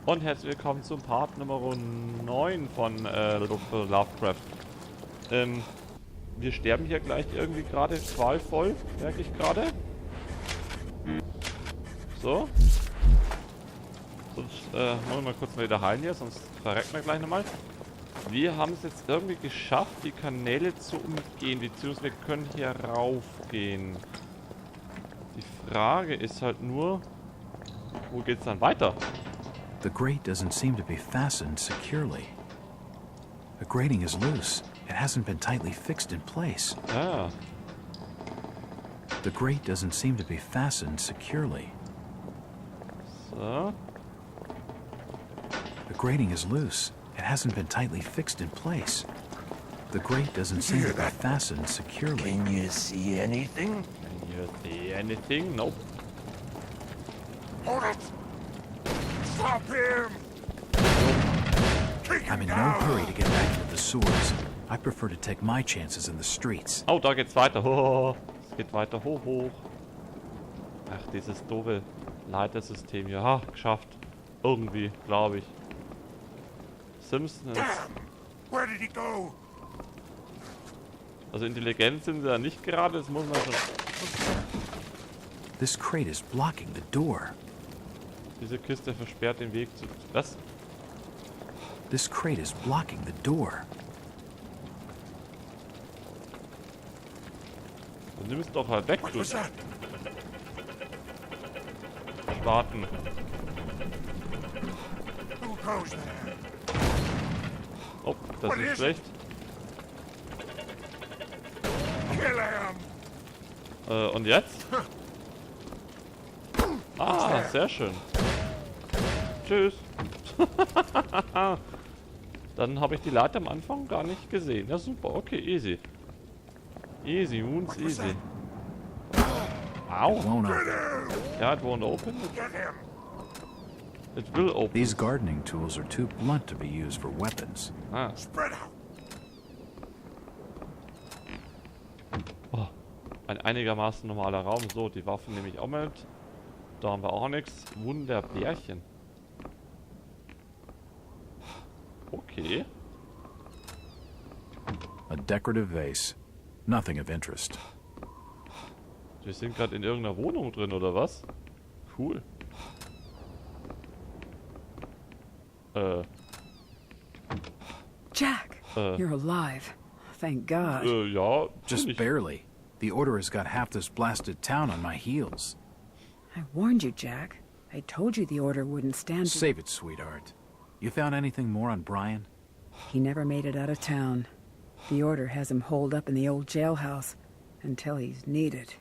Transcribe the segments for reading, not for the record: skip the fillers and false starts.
Und herzlich willkommen zum Part Nummer 9 von Lovecraft. Wir sterben hier gleich irgendwie gerade qualvoll, merke ich gerade. So. Sonst wollen wir mal kurz wieder heilen hier, sonst verrecken wir gleich nochmal. Wir haben es jetzt irgendwie geschafft, die Kanäle zu umgehen, beziehungsweise wir können hier raufgehen. Die Frage ist halt nur, wo geht's dann weiter? The grate doesn't seem to be fastened securely. The grating is loose. It hasn't been tightly fixed in place. Ah. The grate doesn't seem to be fastened securely. So. The grating is loose. It hasn't been tightly fixed in place. The grate doesn't seem to be fastened securely. Can you see anything? Can you see anything? Nope. Hold it! Stop him! I'm in no hurry to get back into the sewers. I prefer to take my chances in the streets. Oh, da geht's weiter. Oh, es geht weiter hoch, hoch. Ach, dieses doofe Leitersystem hier. Ha, geschafft. Irgendwie, glaube ich. Simpsons. Where did he go? Also intelligent sind sie ja nicht gerade, das muss man schon. This crate is blocking the door. Diese Kiste versperrt den Weg zu. Was? This crate is blocking the door. Dann nimm es doch halt weg, du. Warten. Who goes there? Oh, das ist schlecht. Kill him! Und jetzt? Ah, sehr schön. Tschüss. Dann habe ich die Leiter am Anfang gar nicht gesehen. Ja, super. Okay, easy. Easy, Moons, easy. Au. Ja, it won't open. It will open. These gardening tools are too blunt to be used for weapons. Ah. Spread out! Oh, ein einigermaßen normaler Raum. So, die Waffen nehme ich auch mit. Da haben wir auch nichts. Wunderbärchen. Okay. A decorative vase. Nothing of interest. Wir sind gerade in irgendeiner Wohnung drin, oder was? Cool. Jack, you're alive. Thank God. Ja. Just barely. The Order has got half this blasted town on my heels. I warned you, Jack. I told you the Order wouldn't stand. Save it, sweetheart. You found anything more on Brian? He never made it out of town. The Order has him holed up in the old jailhouse until he's needed.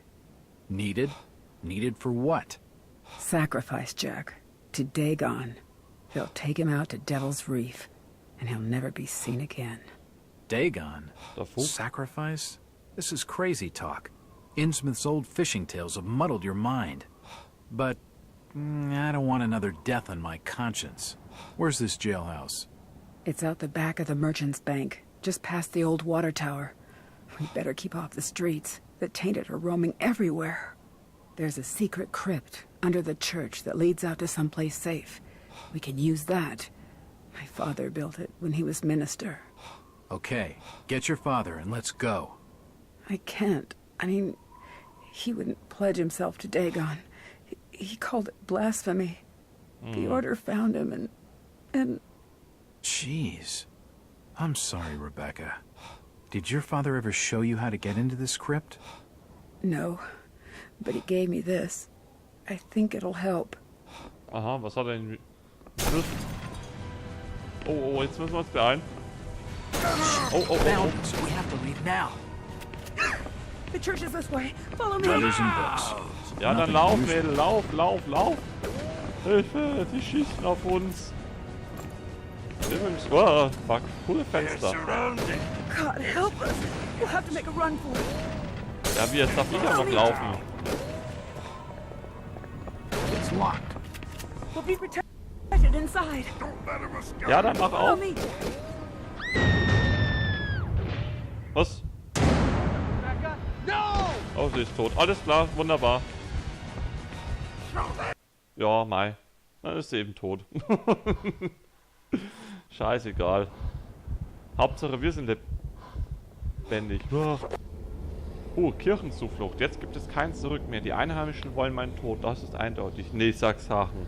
Needed? Needed for what? Sacrifice, Jack. To Dagon. They'll take him out to Devil's Reef, and he'll never be seen again. Dagon? Sacrifice? This is crazy talk. Innsmouth's old fishing tales have muddled your mind. But I don't want another death on my conscience. Where's this jailhouse? It's out the back of the Merchant's Bank, just past the old water tower. We'd better keep off the streets. The tainted are roaming everywhere. There's a secret crypt under the church that leads out to someplace safe. We can use that. My father built it when he was minister. Okay, get your father and let's go. I can't. I mean, he wouldn't pledge himself to Dagon. He called it blasphemy. The Order found him and... Jeez. I'm sorry, Rebecca. Did your father ever show you how to get into this crypt? No, but he gave me this. I think it'll help. Aha, was hat er denn? Oh, jetzt müssen wir uns beeilen. Oh. So we have to leave now. The church is this way. Follow me. Brothers and books. Ja, dann lauf, Mädel, lauf. Hilfe, die schießen auf uns. Oh, fuck, coole Fenster. God help us. We'll have to make a run for it. Ja, wie, jetzt darf ich ja noch laufen. It's locked. We'll be protected inside. Don't let him escape! Ja, dann mach Follow auf. me. Was? No! Oh, sie ist tot. Alles klar, wunderbar. Ja, Mai. Dann ist sie eben tot. Scheißegal. Hauptsache wir sind lebendig. Oh, Kirchenzuflucht. Jetzt gibt es kein Zurück mehr. Die Einheimischen wollen meinen Tod. Das ist eindeutig. Nee, Sachsen.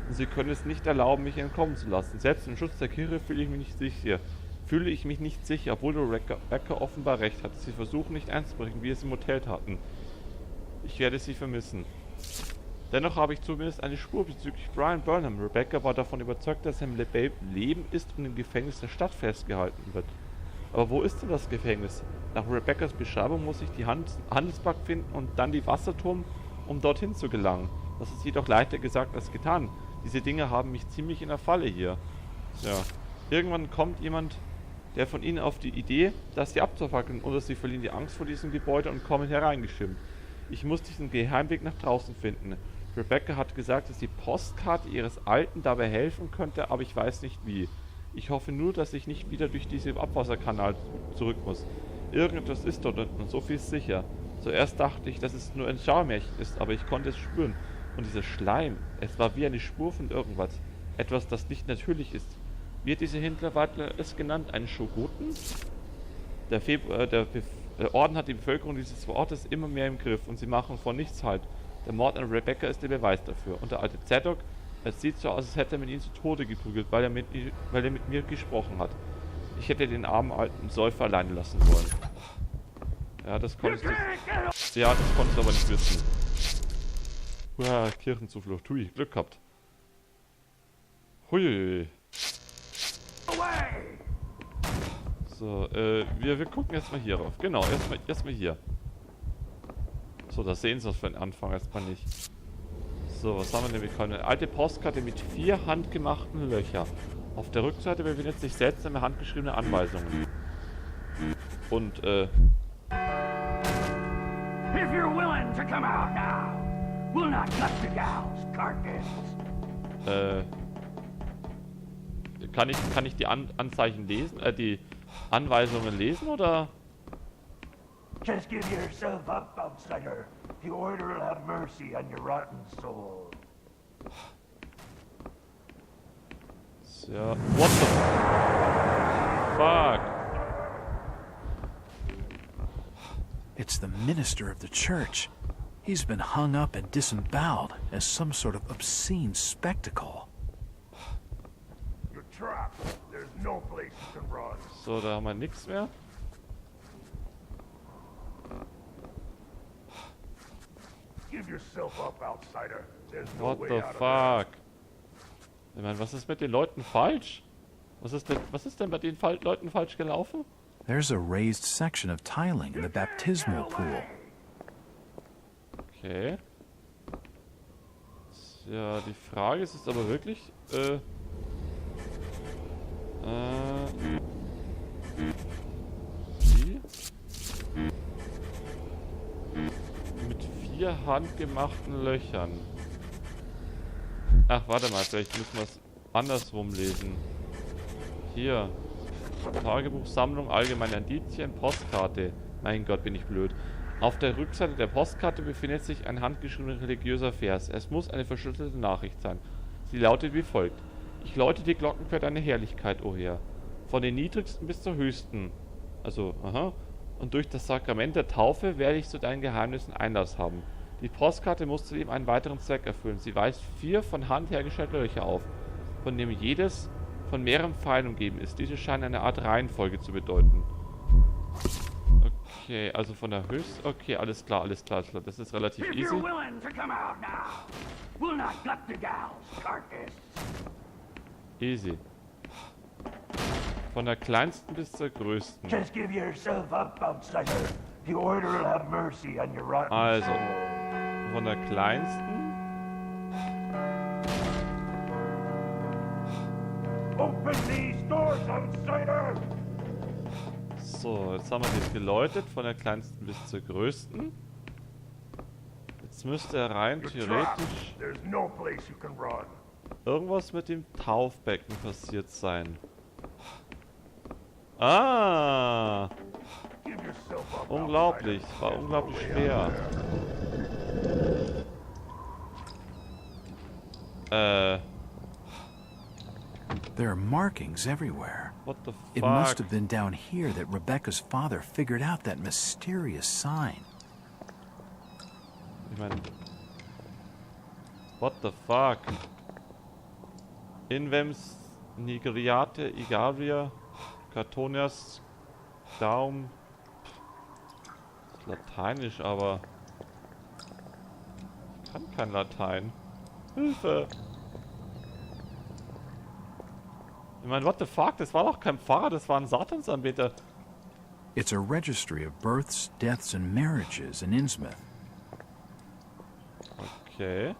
Und sie können es nicht erlauben, mich entkommen zu lassen. Selbst im Schutz der Kirche fühle ich mich nicht sicher. Obwohl Rebecca offenbar recht hat. Sie versuchen nicht einzubrechen, wie es im Hotel taten. Ich werde sie vermissen. Dennoch habe ich zumindest eine Spur bezüglich Brian Burnham. Rebecca war davon überzeugt, dass er im Leben ist und im Gefängnis der Stadt festgehalten wird. Aber wo ist denn das Gefängnis? Nach Rebeccas Beschreibung muss ich die Handelsbank finden und dann die Wasserturm, um dorthin zu gelangen. Das ist jedoch leichter gesagt als getan. Diese Dinge haben mich ziemlich in der Falle hier. Ja. Irgendwann kommt jemand, der von ihnen auf die Idee, dass sie abzufackeln, oder sie verlieren die Angst vor diesem Gebäude und kommen hereingeschimmt. Ich muss diesen Geheimweg nach draußen finden. Rebecca hat gesagt, dass die Postkarte ihres Alten dabei helfen könnte, aber ich weiß nicht wie. Ich hoffe nur, dass ich nicht wieder durch diesen Abwasserkanal zurück muss. Irgendetwas ist dort unten und so viel ist sicher. Zuerst dachte ich, dass es nur ein Schauermärchen ist, aber ich konnte es spüren. Und dieser Schleim, es war wie eine Spur von irgendwas. Etwas, das nicht natürlich ist. Wird diese Hinterwaldler es genannt, einen Schogoten? Der Orden hat die Bevölkerung dieses Ortes immer mehr im Griff und sie machen vor nichts halt. Der Mord an Rebecca ist der Beweis dafür. Und der alte Zadok, es sieht so aus, als hätte man ihn zu Tode geprügelt, weil er mit mir gesprochen hat. Ich hätte den armen alten Säufer alleine lassen sollen. Ja, das konntest du aber nicht wissen. Uah, Kirchenzuflucht. Hui, Glück gehabt. Hui. So, wir gucken jetzt mal hier rauf. Genau, erstmal hier. So, da sehen sie uns für den Anfang erstmal nicht. So, was haben wir denn bekommen? Eine alte Postkarte mit 4 handgemachten Löchern. Auf der Rückseite befindet sich seltsame handgeschriebene Anweisungen. Und, If you're willing to come out now, we'll not cut the gal's carcass. Kann ich die Anzeichen lesen? Die Anweisungen lesen, oder? Just give yourself up, outsider. The order will have mercy on your rotten soul. Ja, what the fuck? It's the minister of the church. He's been hung up and disemboweled as some sort of obscene spectacle. You're trapped. There's no place you can run. So, da haben wir nichts mehr. Give yourself up, outsider. There's no What way the out of fuck? Ich meine, was ist mit den Leuten falsch? Was ist denn bei den Leuten falsch gelaufen? There's a raised section of tiling in the baptismal pool. Okay. Ja, die Frage ist jetzt aber wirklich, wie? Mit 4 handgemachten Löchern. Ach, warte mal, vielleicht müssen wir es andersrum lesen. Hier. Tagebuchsammlung, allgemeine Indizien, Postkarte. Mein Gott, bin ich blöd. Auf der Rückseite der Postkarte befindet sich ein handgeschriebener religiöser Vers. Es muss eine verschlüsselte Nachricht sein. Sie lautet wie folgt. Ich läute die Glocken für deine Herrlichkeit, o Herr. Von den niedrigsten bis zur höchsten. Also, aha. Und durch das Sakrament der Taufe werde ich zu deinen Geheimnissen Einlass haben. Die Postkarte muss zudem einen weiteren Zweck erfüllen. Sie weist 4 von Hand hergestellte Löcher auf, von dem jedes von mehreren Pfeilen umgeben ist. Diese scheinen eine Art Reihenfolge zu bedeuten. Okay, also von der Höchst... Okay, alles klar. Das ist relativ easy. Easy. Von der kleinsten bis zur größten. Also, von der kleinsten... Open these doors, outsider! So, jetzt haben wir das geläutet, von der kleinsten bis zur größten. Jetzt müsste er rein theoretisch irgendwas mit dem Taufbecken passiert sein. Ah! Unglaublich, war unglaublich schwer. There are markings everywhere. What the fuck? It must have been down here that Rebecca's father figured out that mysterious sign. Ich meine... What the fuck? Invems, Nigeriate, Igavia, Kartonias, Daumen. Das ist Lateinisch, aber... Ich kann kein Latein. Hilfe! Ich meine, what the fuck? Das war doch kein Pfarrer, das war ein Satansanbeter. It's a registry of births, deaths, and marriages in Innsmouth. Okay.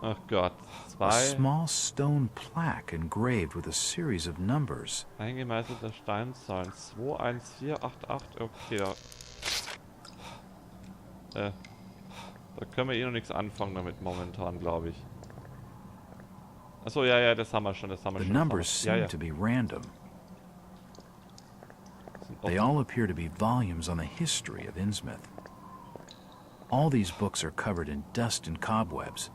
Ach Gott. A small stone plaque engraved with a series of numbers. Eingemeißelter Steinzahlen. 21488. Okay, da können wir eh noch nichts anfangen damit momentan, glaube ich. Achso, ja, das haben wir schon, The numbers seem to be random. They all appear to be volumes on the history of Innsmouth. All these books are covered in dust and cobwebs.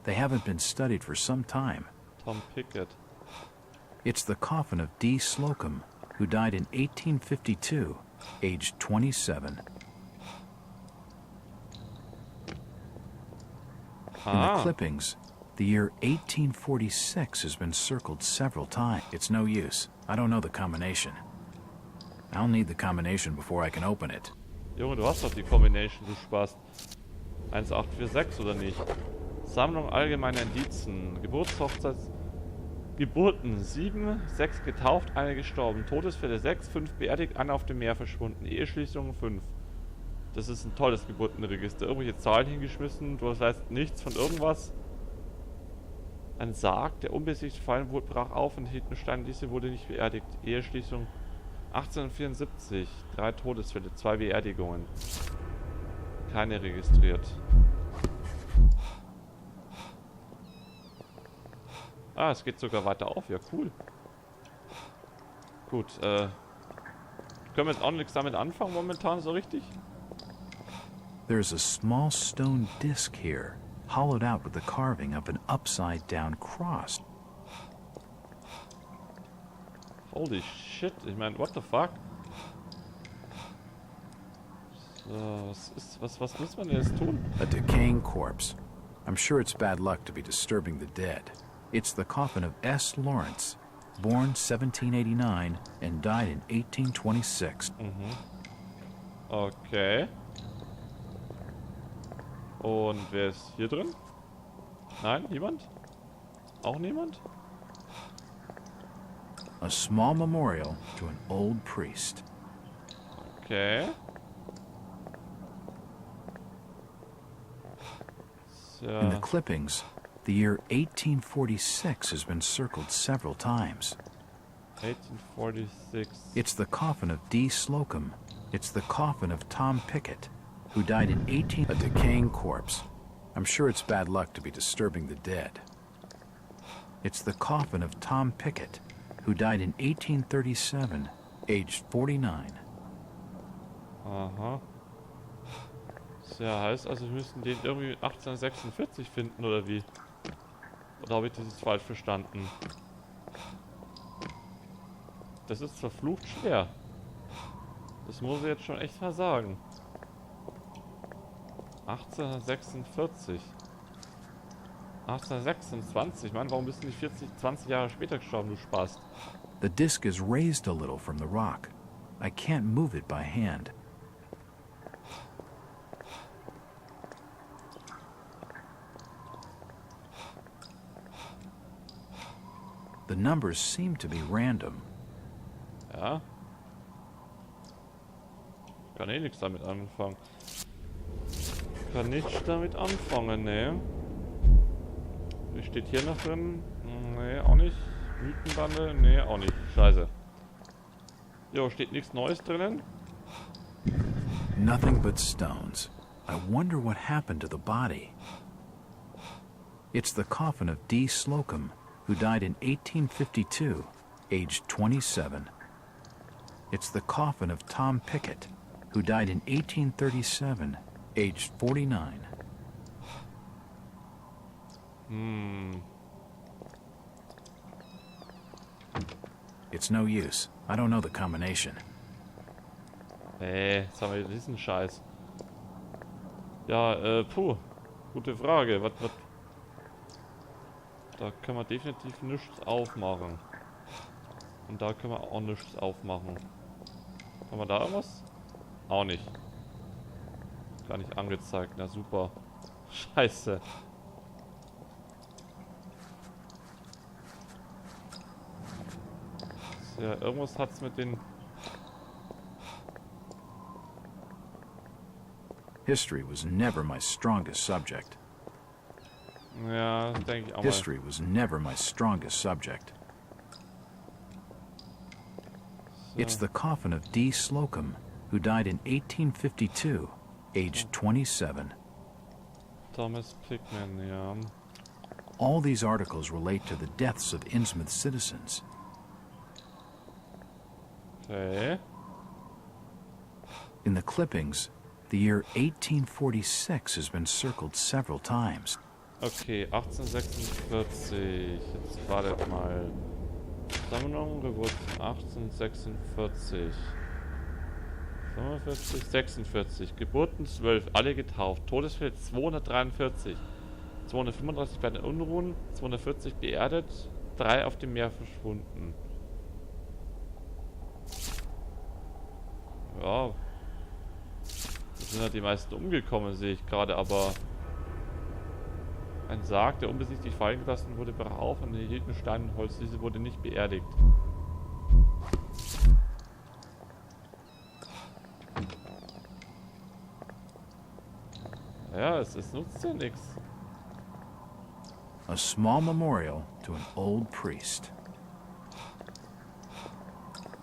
They haven't been studied for some time. Tom Pickett. It's the coffin of D. Slocum, who died in 1852, aged 27. In the clippings, the year 1846 has been circled several times. It's no use. I don't know the combination. I'll need the combination before I can open it. Junge, du hast doch die Combination, du Spaß. 1846 oder nicht? Sammlung allgemeiner Indizen. Geburtshochzeits... Geburten 7, 6 getauft, 1 gestorben. Todesfälle 6, 5 beerdigt, 1 auf dem Meer verschwunden. Eheschließungen 5. Das ist ein tolles Geburtenregister. Irgendwelche Zahlen hingeschmissen, du weißt nichts von irgendwas. Ein Sarg, der unbesichtigt fallen wurde, brach auf und hielt einen Stein. Diese wurde nicht beerdigt. Eheschließung 1874. 3 Todesfälle, 2 Beerdigungen. Keine registriert. Ah, es geht sogar weiter auf. Ja, cool. Gut, können wir jetzt auch nichts damit anfangen momentan so richtig? There's a small stone disc here, hollowed out with the carving of an upside-down cross. Holy shit, ich meine, what the fuck? So, was muss man jetzt tun? A decaying corpse. I'm sure it's bad luck to be disturbing the dead. It's the coffin of S. Lawrence, born 1789 and died in 1826. Okay. Und wer ist hier drin? Nein, niemand? Auch niemand? A small memorial to an old priest. Okay. So. In the clippings, the year 1846 has been circled several times. 1846. It's the coffin of D. Slocum. It's the coffin of Tom Pickett, who died in A decaying corpse. I'm sure it's bad luck to be disturbing the dead. It's the coffin of Tom Pickett, who died in 1837, aged 49. Aha. Ja, heißt also, wir müssen den irgendwie 1846 finden, oder wie? Oder habe ich das jetzt falsch verstanden? Das ist verflucht schwer. Das muss ich jetzt schon echt mal sagen. 1846. 1826. Mann, warum bist du nicht 20 Jahre später gestorben, du Spaß? The disc is raised a little from the rock. I can't move it by hand. The numbers seem to be random. Ja. Kann eh nichts damit anfangen. Kann nichts damit anfangen, ne? Wie steht hier noch drin? Ne, auch nicht. Mythenbande? Ne, auch nicht. Scheiße. Jo, steht nichts Neues drinnen? Nothing but stones. I wonder what happened to the body. It's the coffin of D. Slocum, who died in 1852, aged 27. It's the coffin of Tom Pickett, who died in 1837, aged 49. It's no use. I don't know the combination. Jetzt haben wir diesen Scheiß. Ja, puh. Gute Frage. Was? Da können wir definitiv nichts aufmachen. Und da können wir auch nichts aufmachen. Haben wir da irgendwas? Auch nicht. Gar nicht angezeigt. Na super. Scheiße. Ja, irgendwas hat's mit den... History was never my strongest subject. Ja, denke ich auch mal. History was never my strongest subject. So. It's the coffin of D. Slocum, who died in 1852, aged 27. Thomas Pickman, ja. All these articles relate to the deaths of Innsmouth citizens. Okay. In the clippings, the year 1846 has been circled several times. Okay, 1846. Jetzt wartet mal. Sammlung, Geburt 1846. 45, 46. Geburten 12, alle getauft. Todesfälle 243. 235 bei den Unruhen, 240 beerdet, 3 auf dem Meer verschwunden. Ja. Es sind halt die meisten umgekommen, sehe ich gerade, aber... Ein Sarg, der unbesichtigt fallen gelassen wurde, brach auf und erhielt Stein und Holz. Diese wurde nicht beerdigt. Ja, es nutzt ja nichts. A small memorial to an old priest.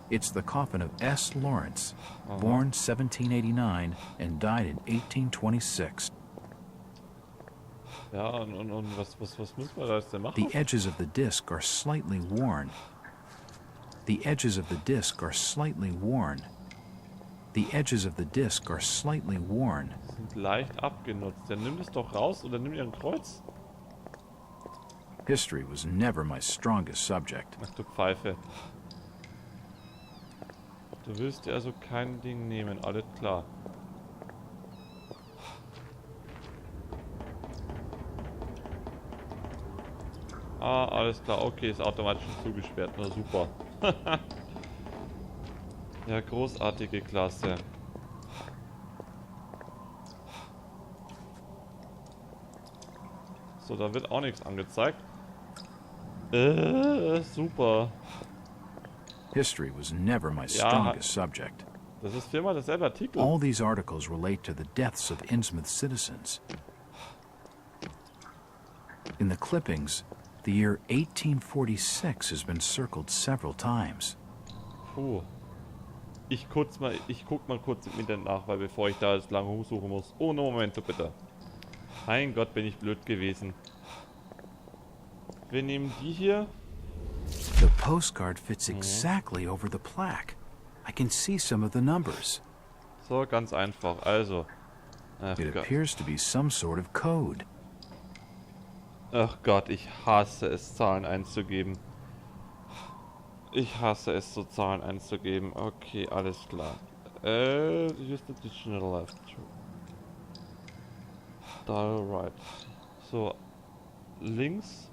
It's the coffin of S. Lawrence, born 1789 and died in 1826. Ja, und was muss man da jetzt denn machen? The edges of the disc are slightly worn. The edges of the disc are slightly worn. The edges of the disc are slightly worn. Sind leicht abgenutzt. Dann nimm es doch raus oder nimm dir ein Kreuz. History was never my strongest subject. Ach du Pfeife. Du willst dir also kein Ding nehmen, alles klar. Ah, alles klar, okay, ist automatisch zugesperrt, na super. Ja, großartige Klasse. So, da wird auch nichts angezeigt. Super. History was never my strongest subject. Das ist viermal derselbe Artikel. All these articles relate to the deaths of Innsmouth citizens. In the clippings, the year 1846 has been circled several times. Puh. Ich guck mal kurz im Internet nach, weil bevor ich da jetzt lange suchen muss. Oh, no, Momento bitte. Mein Gott, bin ich blöd gewesen. Wir nehmen die hier. The postcard fits exactly over the plaque. I can see some of the numbers. So, ganz einfach. Also. Ach It Gott. appears to be some sort of code. Ach Gott, ich hasse es, Zahlen einzugeben. Ich hasse es, so Zahlen einzugeben. Okay, alles klar. Use the digital left. Dial right. So. Links.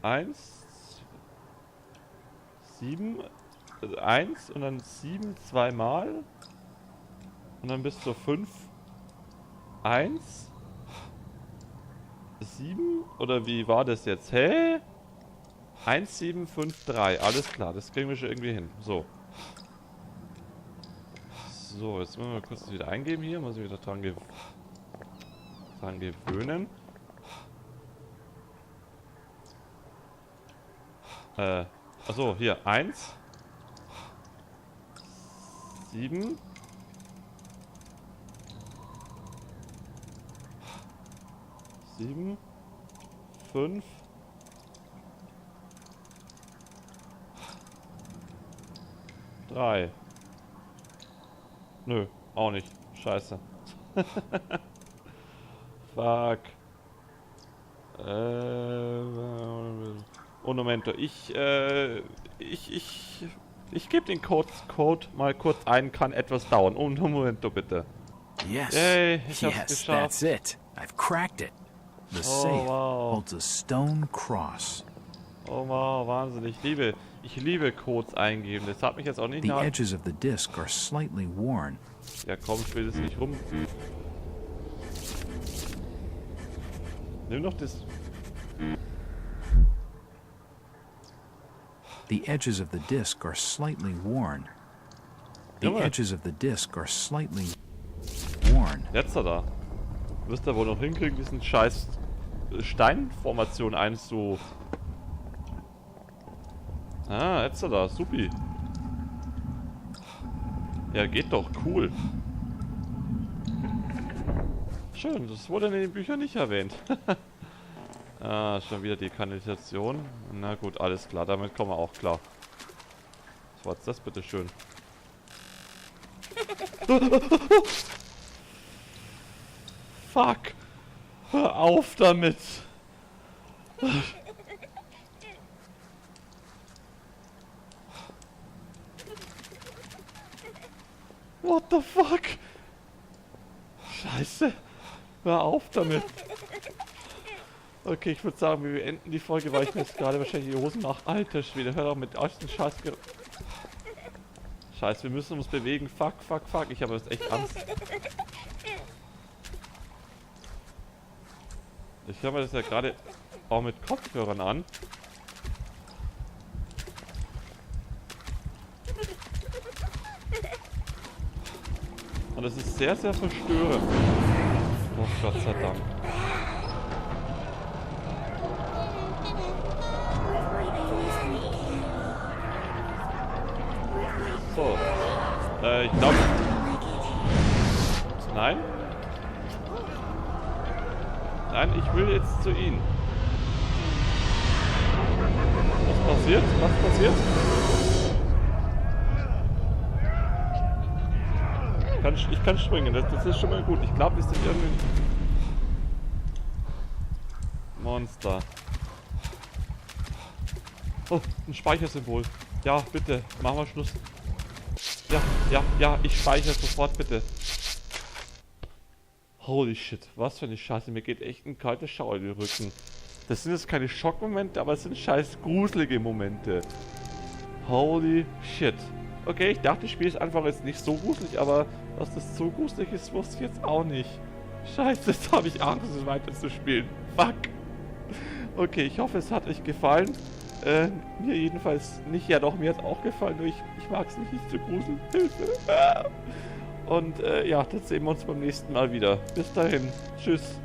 1. 7. 1 und dann 7 zweimal. Und dann bis zur 5. 1. 7? Oder wie war das jetzt? Hä? 1, 7, 5, 3. Alles klar, das kriegen wir schon irgendwie hin. So. So, jetzt müssen wir kurz das wieder eingeben hier. Muss ich wieder dran gewöhnen. Achso, hier. 1. 7. 7. 5. 3. Nö, auch nicht. Scheiße. Fuck. Und Momento, ich gebe den Code mal kurz ein, kann etwas dauern. Und Momento bitte. Yes. Yay, ich hab's Yes, geschafft. that's it. I've cracked it. The Oh, safe wow. holds a stone cross. Oh wow, Wahnsinn. Ich liebe Codes eingeben. Das hat mich jetzt auch nicht The nach... edges of the disc are slightly worn. Ja komm, spiel das nicht rum. Nimm doch das... The edges of the disc are slightly worn. The Junge. edges of the disc are slightly worn. Jetzt da. Wirst du wohl noch hinkriegen, diesen scheiß Steinformation einzu... Ah, jetzt da. Supi. Ja, geht doch. Cool. Schön, das wurde in den Büchern nicht erwähnt. Ah, schon wieder die Kanalisation. Na gut, alles klar. Damit kommen wir auch klar. Was war jetzt das bitte schön? Fuck. Hör auf damit. What the fuck? Scheiße. Hör auf damit. Okay, ich würde sagen, wir beenden die Folge, weil ich mir jetzt gerade wahrscheinlich die Hosen mache. Alter Schwede, hör doch mit euch den Scheiß. Scheiße, wir müssen uns bewegen. Fuck, fuck, fuck. Ich habe jetzt echt Angst. Ich höre mir das ja gerade auch mit Kopfhörern an. Und das ist sehr, sehr verstörend. Oh Gott sei Dank. So. Ich glaube... Nein? Nein, ich will jetzt zu Ihnen. Was passiert? Was passiert? Ich kann springen, das ist schon mal gut. Ich glaube, wir sind irgendwie... Monster. Oh, ein Speichersymbol. Ja, bitte, machen wir Schluss. Ja, ich speichere sofort, bitte. Holy shit, was für eine Scheiße. Mir geht echt ein kalter Schauer in den Rücken. Das sind jetzt keine Schockmomente, aber es sind scheiß gruselige Momente. Holy shit. Okay, ich dachte, das Spiel ist einfach jetzt nicht so gruselig, aber dass das so gruselig ist, wusste ich jetzt auch nicht. Scheiße, jetzt habe ich Angst, es weiter zu spielen. Fuck. Okay, ich hoffe, es hat euch gefallen. Mir jedenfalls nicht. Ja doch, mir hat es auch gefallen, nur ich mag es nicht zu gruseln. Hilfe. Und ja, dann sehen wir uns beim nächsten Mal wieder. Bis dahin. Tschüss.